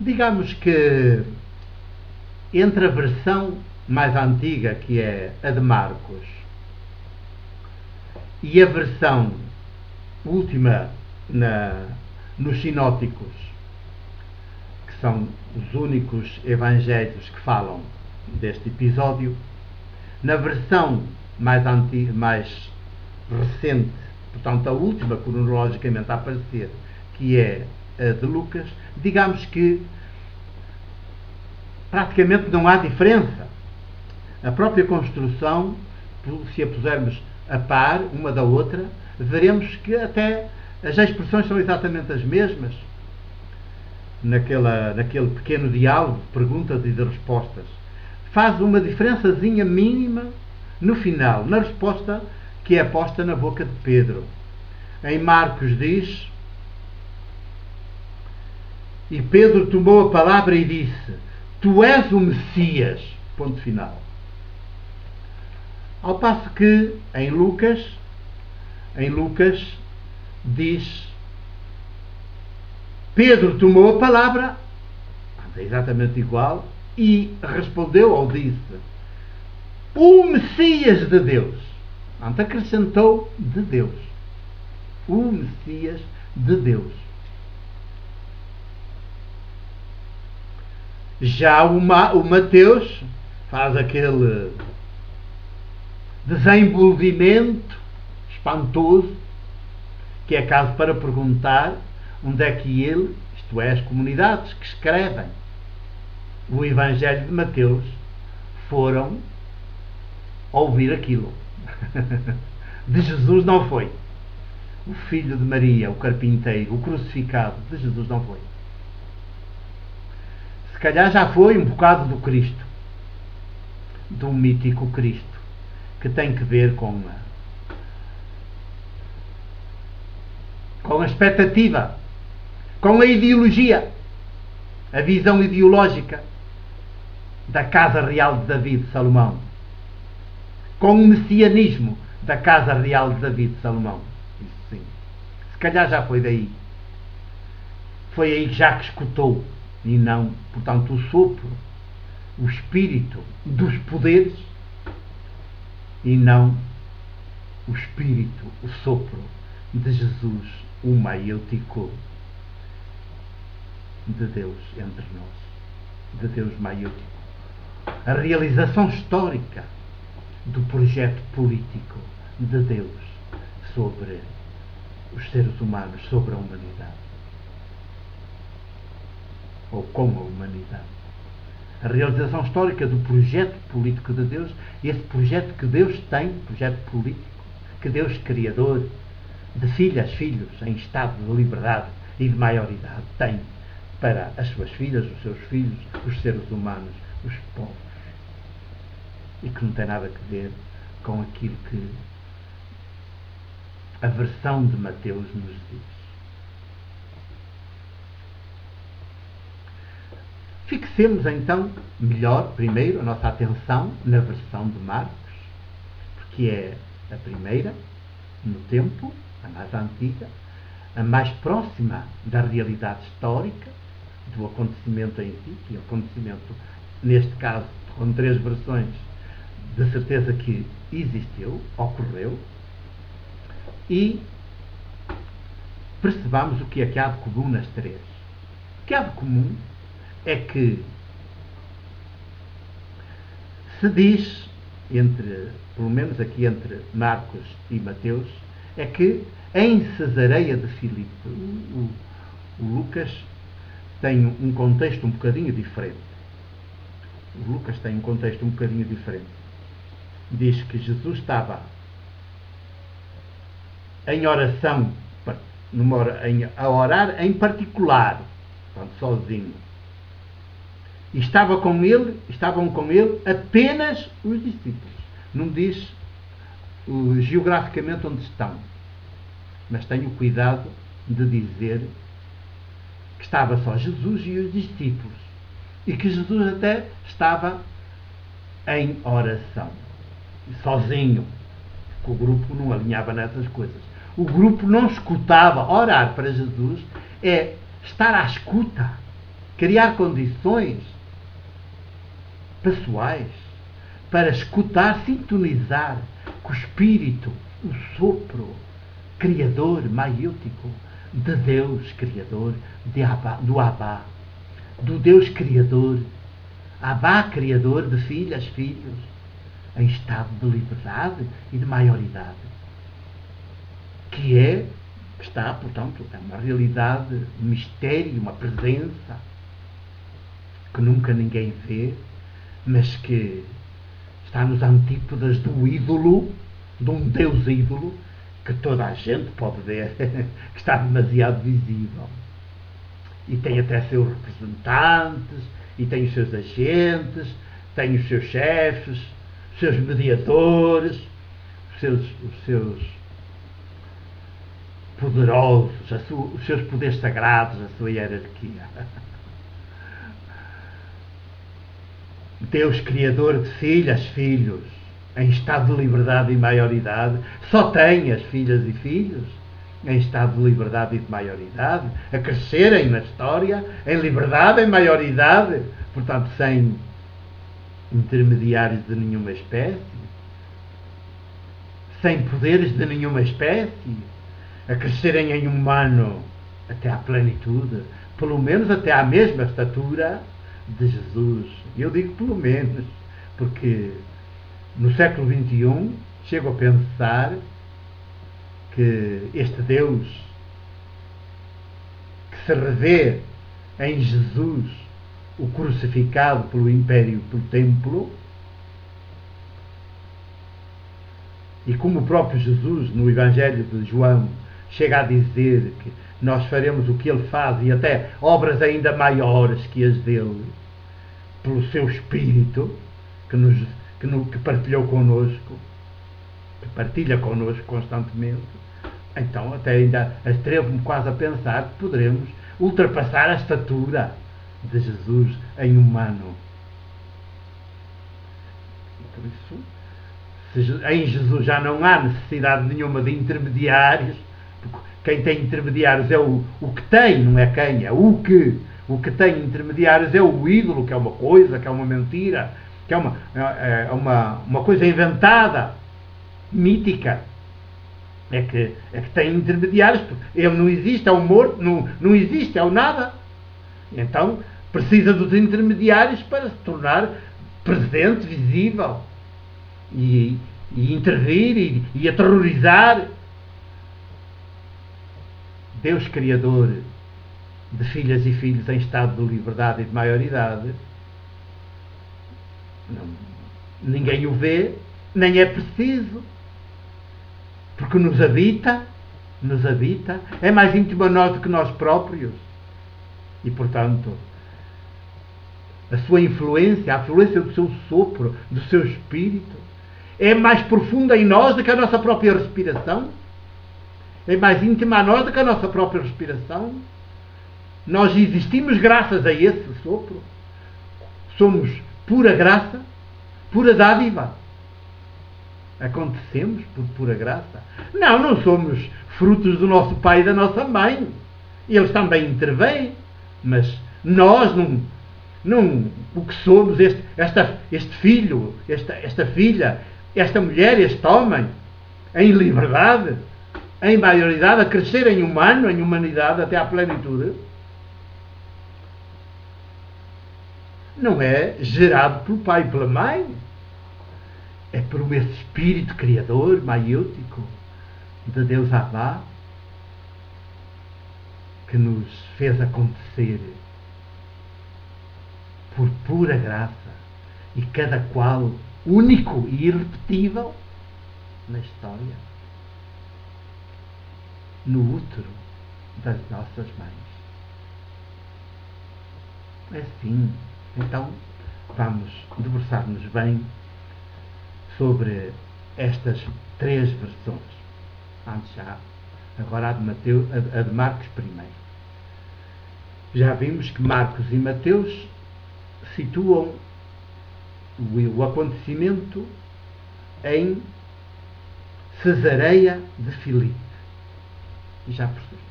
Digamos que entre a versão mais antiga, que é a de Marcos, e a versão última nos sinóticos, que são os únicos evangelhos que falam deste episódio, na versão mais antiga, mais recente, portanto a última cronologicamente a aparecer, que é a de Lucas, digamos que praticamente não há diferença. A própria construção, se a pusermos a par uma da outra, veremos que até as expressões são exatamente as mesmas. Naquele pequeno diálogo de perguntas e de respostas. Faz uma diferençazinha mínima no final, na resposta que é posta na boca de Pedro. Em Marcos diz: e Pedro tomou a palavra e disse: tu és o Messias. Ponto final. Ao passo que em Lucas diz: Pedro tomou a palavra, é exatamente igual, e respondeu ou disse: o Messias de Deus. Portanto, acrescentou de Deus. O Messias de Deus. Já o Mateus faz aquele desenvolvimento espantoso, que é caso para perguntar onde é que ele, isto é, as comunidades que escrevem o Evangelho de Mateus, foram ouvir aquilo. De Jesus não foi. O filho de Maria, o carpinteiro, o crucificado, de Jesus não foi. Se calhar já foi um bocado do Cristo, do mítico Cristo, que tem que ver com a expectativa, com a ideologia, a visão ideológica da Casa Real de David de Salomão, com o messianismo da Casa Real de David de Salomão. Isso sim. Se calhar já foi daí. Foi aí que já que escutou, e não, portanto, o sopro, o espírito dos poderes, e não o espírito, o sopro de Jesus, o maiútico de Deus entre nós, de Deus maiútico. A realização histórica do projeto político de Deus sobre os seres humanos, sobre a humanidade, ou com a humanidade. A realização histórica do projeto político de Deus, esse projeto que Deus tem, projeto político, que Deus Criador, de filhos em estado de liberdade e de maioridade, tem para as suas filhas, os seus filhos, os seres humanos, os povos. E que não tem nada a ver com aquilo que a versão de Mateus nos diz. Fixemos então melhor, primeiro, a nossa atenção na versão de Marcos, porque é a primeira, no tempo, a mais antiga, a mais próxima da realidade histórica, do acontecimento em si, que é o acontecimento, neste caso, com 3 versões, de certeza que existiu, ocorreu, e percebamos o que é que há de comum nas 3. O que há de comum é que se diz, pelo menos aqui entre Marcos e Mateus, é que em Cesareia de Filipe, o Lucas tem um contexto um bocadinho diferente. O Lucas tem um contexto um bocadinho diferente. Diz que Jesus estava em oração, a orar em particular, portanto, sozinho. E estavam com ele apenas os discípulos. Não diz geograficamente onde estão, mas tenho cuidado de dizer que estava só Jesus e os discípulos, e que Jesus até estava em oração, sozinho, que o grupo não alinhava nessas coisas. O grupo não escutava. Orar para Jesus é estar à escuta, criar condições pessoais para escutar, sintonizar com o espírito, o sopro criador, maiútico, de Deus Criador, do Abá, do Deus Criador, Abá Criador de filhas, filhos, em estado de liberdade e de maioridade, que está, portanto, é uma realidade, um mistério, uma presença que nunca ninguém vê, mas que está nos antípodas do ídolo, de um Deus ídolo, que toda a gente pode ver que está demasiado visível. E tem até seus representantes, e tem os seus agentes, tem os seus chefes, os seus mediadores, os seus poderosos, os seus poderes sagrados, a sua hierarquia. Deus Criador de filhas, filhos, em estado de liberdade e maioridade, só tem as filhas e filhos em estado de liberdade e de maioridade, a crescerem na história, em liberdade, em maioridade, portanto, sem intermediários de nenhuma espécie, sem poderes de nenhuma espécie, a crescerem em humano até à plenitude, pelo menos até à mesma estatura de Jesus. Eu digo pelo menos, porque no século XXI chego a pensar que este Deus que se revê em Jesus, o crucificado pelo Império, pelo Templo, e como o próprio Jesus no Evangelho de João chega a dizer que nós faremos o que ele faz e até obras ainda maiores que as dele, pelo seu Espírito que partilhou connosco, que partilha connosco constantemente. Então até ainda atrevo-me quase a pensar que poderemos ultrapassar a estatura de Jesus em humano. Por isso, em Jesus já não há necessidade nenhuma de intermediários, porque quem tem intermediários é o que tem, não é quem, é o que. O que tem intermediários é o ídolo, que é uma coisa, que é uma mentira, que é uma coisa inventada, mítica. É que tem intermediários, porque ele não existe, é um morto, não existe, é o nada. Então precisa dos intermediários para se tornar presente, visível, e intervir e aterrorizar. Deus Criador de filhas e filhos em estado de liberdade e de maioridade, ninguém o vê, nem é preciso, porque nos habita, é mais íntimo a nós do que nós próprios, e portanto a sua influência, a influência do seu sopro, do seu espírito, é mais profunda em nós do que a nossa própria respiração, é mais íntima a nós do que a nossa própria respiração. Nós existimos graças a esse sopro. Somos pura graça, pura dádiva. Acontecemos por pura graça. Não somos frutos do nosso pai e da nossa mãe. Eles também intervêm, mas nós não o que somos, este filho, esta filha, esta mulher, este homem, em liberdade, em maioridade, a crescer em humano, em humanidade, até à plenitude, não é gerado pelo pai e pela mãe, é por esse espírito criador, maiútico, de Deus Abá, que nos fez acontecer por pura graça, e cada qual único e irrepetível na história, no útero das nossas mães. É assim. Então vamos debruçar-nos bem sobre estas três versões. Antes já, agora a de Marcos primeiro. Já vimos que Marcos e Mateus situam o acontecimento em Cesareia de Filipe. E já percebemos.